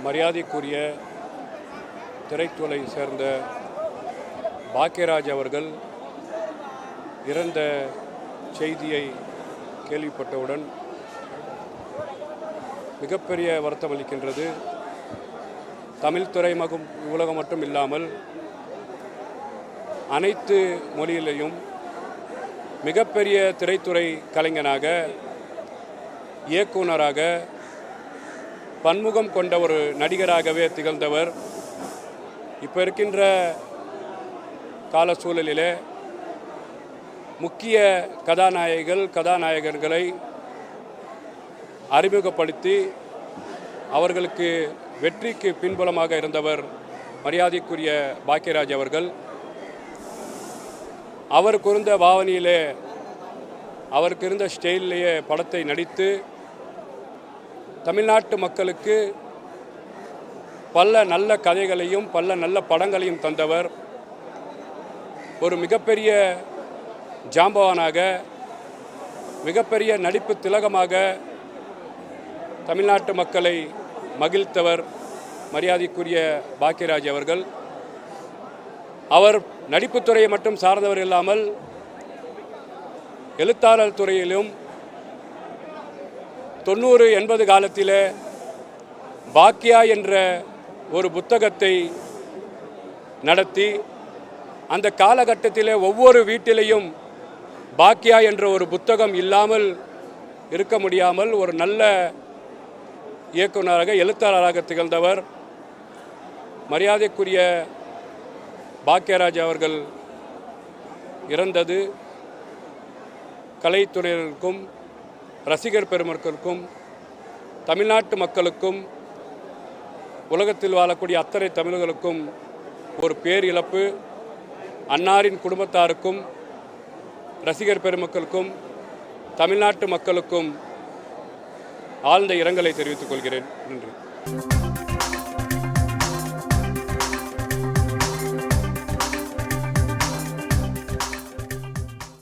மரியாதைக்குரிய திரைத்துறை சேர்ந்த பாக்கியராஜ் அவர்கள் இறந்த செய்தியை கேள்விப்பட்டவுடன் மிகப்பெரிய வருத்தம் அளிக்கின்றது. தமிழ் திரைமகம் உலகம் மட்டும் இல்லாமல் அனைத்து மொழியிலையும் மிகப்பெரிய திரைத்துறை கலைஞனாக, இயக்குனராக, பன்முகம் கொண்ட ஒரு நடிகராகவே திகழ்ந்தவர். இப்போ இருக்கின்ற கால சூழலிலே முக்கிய கதாநாயகர்களை அறிமுகப்படுத்தி அவர்களுக்கு வெற்றிக்கு பின்புலமாக இருந்தவர் மரியாதைக்குரிய பாக்கியராஜ் அவர்கள். அவருக்கு இருந்த பாவனையிலே, அவருக்கு இருந்த ஸ்டைல்லையே படத்தை நடித்து தமிழ்நாட்டு மக்களுக்கு பல நல்ல கதைகளையும் பல நல்ல படங்களையும் தந்தவர். ஒரு மிகப்பெரிய ஜாம்பவானாக, மிகப்பெரிய நடிப்பு திலகமாக தமிழ்நாட்டு மக்களை மகிழ்த்தவர் மரியாதைக்குரிய பாக்கியராஜ் அவர்கள். அவர் நடிப்புத்துறையை மட்டும் சார்ந்தவர் இல்லாமல் எழுத்தாளர் துறையிலும் 90-80 காலத்தில் பாக்கியா என்ற ஒரு புத்தகத்தை நடத்தி அந்த காலகட்டத்தில் ஒவ்வொரு வீட்டிலையும் பாக்கியா என்ற ஒரு புத்தகம் இல்லாமல் இருக்க முடியாமல் ஒரு நல்ல இயக்குநராக, எழுத்தாளராக திகழ்ந்தவர் மரியாதைக்குரிய பாக்கியராஜ் அவர்கள் இறந்தது கலைத்துறையினருக்கும், ரசிகர் பெருமக்களுக்கும், தமிழ்நாட்டு மக்களுக்கும், உலகத்தில் வாழக்கூடிய அத்தனை தமிழர்களுக்கும் ஒரு பேரிழப்பு. அன்னாரின் குடும்பத்தாருக்கும், ரசிகர் பெருமக்களுக்கும், தமிழ்நாட்டு மக்களுக்கும் ஆழ்ந்த இரங்கலை தெரிவித்துக் கொள்கிறேன். நன்றி.